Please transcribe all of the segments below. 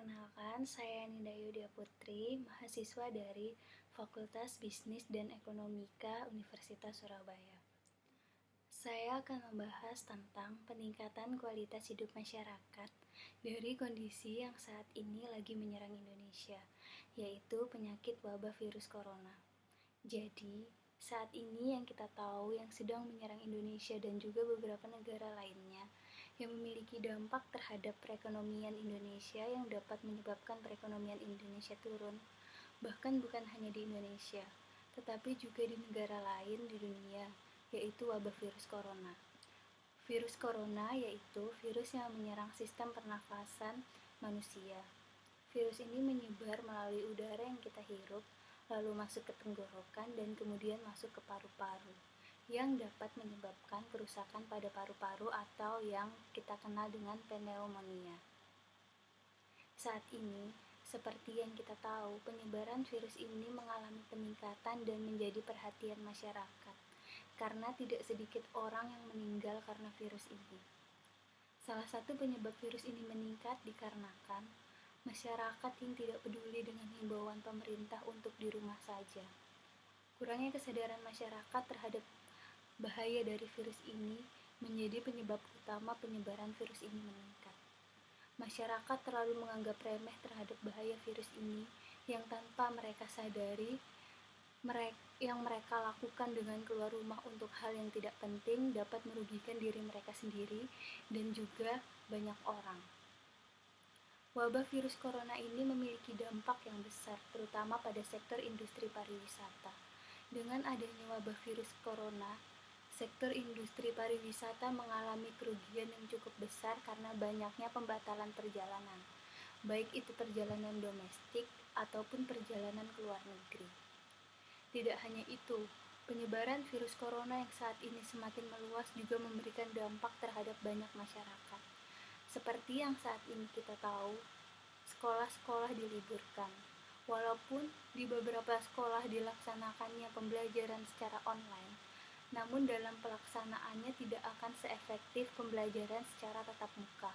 Perkenalkan, saya Ninda Yudia Putri, mahasiswa dari Fakultas Bisnis dan Ekonomika Universitas Surabaya. Saya akan membahas tentang peningkatan kualitas hidup masyarakat dari kondisi yang saat ini lagi menyerang Indonesia, yaitu penyakit wabah virus corona. Jadi, saat ini yang kita tahu yang sedang menyerang Indonesia dan juga beberapa negara lainnya yang memiliki dampak terhadap perekonomian Indonesia yang dapat menyebabkan perekonomian Indonesia turun, bahkan bukan hanya di Indonesia, tetapi juga di negara lain di dunia, yaitu wabah virus corona. Virus corona yaitu virus yang menyerang sistem pernafasan manusia. Virus ini menyebar melalui udara yang kita hirup, lalu masuk ke tenggorokan dan kemudian masuk ke paru-paru, yang dapat menyebabkan kerusakan pada paru-paru atau yang kita kenal dengan pneumonia. Saat ini, seperti yang kita tahu, penyebaran virus ini mengalami peningkatan dan menjadi perhatian masyarakat, karena tidak sedikit orang yang meninggal karena virus ini. Salah satu penyebab virus ini meningkat dikarenakan masyarakat yang tidak peduli dengan himbauan pemerintah untuk di rumah saja. Kurangnya kesadaran masyarakat terhadap bahaya dari virus ini menjadi penyebab utama penyebaran virus ini meningkat. Masyarakat terlalu menganggap remeh terhadap bahaya virus ini yang tanpa mereka sadari yang mereka lakukan dengan keluar rumah untuk hal yang tidak penting dapat merugikan diri mereka sendiri dan juga banyak orang. Wabah virus corona ini memiliki dampak yang besar, terutama pada sektor industri pariwisata. Dengan adanya wabah virus corona, sektor industri pariwisata mengalami kerugian yang cukup besar karena banyaknya pembatalan perjalanan, baik itu perjalanan domestik ataupun perjalanan ke luar negeri. Tidak hanya itu, penyebaran virus corona yang saat ini semakin meluas juga memberikan dampak terhadap banyak masyarakat. Seperti yang saat ini kita tahu, sekolah-sekolah diliburkan. Walaupun di beberapa sekolah dilaksanakannya pembelajaran secara online, namun dalam pelaksanaannya tidak akan seefektif pembelajaran secara tatap muka.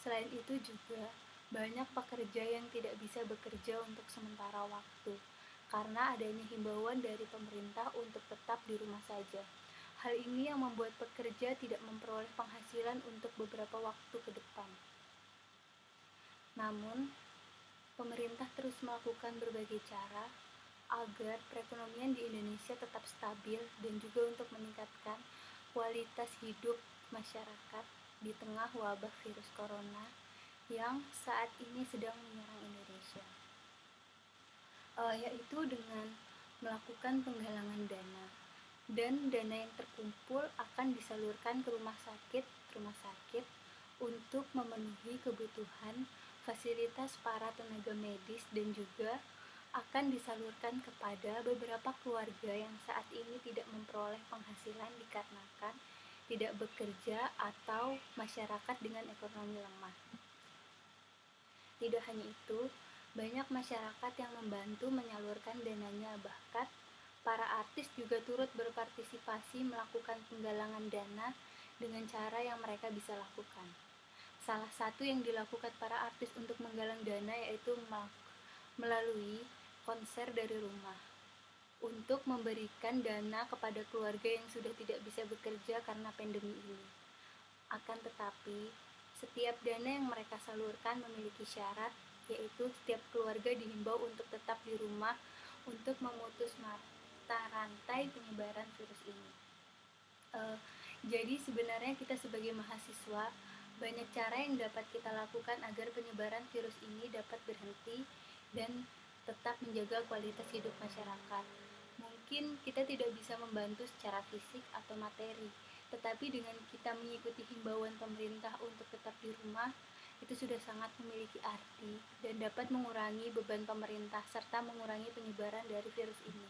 Selain itu juga, banyak pekerja yang tidak bisa bekerja untuk sementara waktu, karena adanya himbauan dari pemerintah untuk tetap di rumah saja. Hal ini yang membuat pekerja tidak memperoleh penghasilan untuk beberapa waktu ke depan. Namun, pemerintah terus melakukan berbagai cara agar perekonomian di Indonesia tetap stabil dan juga untuk meningkatkan kualitas hidup masyarakat di tengah wabah virus corona yang saat ini sedang menyerang Indonesia. Yaitu dengan melakukan penggalangan dana, dan dana yang terkumpul akan disalurkan ke rumah sakit untuk memenuhi kebutuhan fasilitas para tenaga medis dan juga akan disalurkan kepada beberapa keluarga yang saat ini tidak memperoleh penghasilan dikarenakan tidak bekerja atau masyarakat dengan ekonomi lemah. Tidak hanya itu, banyak masyarakat yang membantu menyalurkan dananya, bahkan para artis juga turut berpartisipasi melakukan penggalangan dana dengan cara yang mereka bisa lakukan. Salah satu yang dilakukan para artis untuk menggalang dana yaitu melalui konser dari rumah untuk memberikan dana kepada keluarga yang sudah tidak bisa bekerja karena pandemi ini. Akan tetapi, setiap dana yang mereka salurkan memiliki syarat, yaitu setiap keluarga dihimbau untuk tetap di rumah untuk memutus mata rantai penyebaran virus ini. Jadi sebenarnya kita sebagai mahasiswa banyak cara yang dapat kita lakukan agar penyebaran virus ini dapat berhenti dan tetap menjaga kualitas hidup masyarakat. Mungkin kita tidak bisa membantu secara fisik atau materi, tetapi dengan kita mengikuti himbauan pemerintah untuk tetap di rumah, itu sudah sangat memiliki arti dan dapat mengurangi beban pemerintah serta mengurangi penyebaran dari virus ini.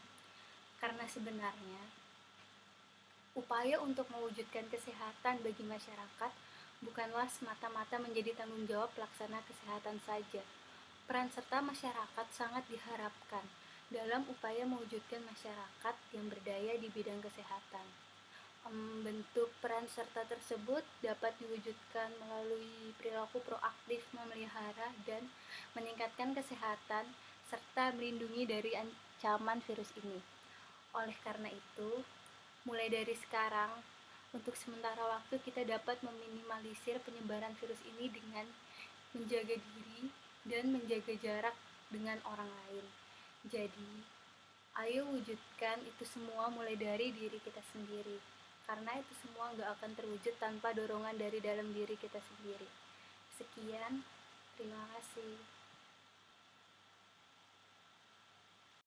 Karena sebenarnya, upaya untuk mewujudkan kesehatan bagi masyarakat bukanlah semata-mata menjadi tanggung jawab pelaksana kesehatan saja. Peran serta masyarakat sangat diharapkan dalam upaya mewujudkan masyarakat yang berdaya di bidang kesehatan. Bentuk peran serta tersebut dapat diwujudkan melalui perilaku proaktif memelihara dan meningkatkan kesehatan serta melindungi dari ancaman virus ini. Oleh karena itu, mulai dari sekarang, untuk sementara waktu kita dapat meminimalisir penyebaran virus ini dengan menjaga diri dan menjaga jarak dengan orang lain. Jadi, ayo wujudkan itu semua mulai dari diri kita sendiri. Karena itu semua gak akan terwujud tanpa dorongan dari dalam diri kita sendiri. Sekian, terima kasih.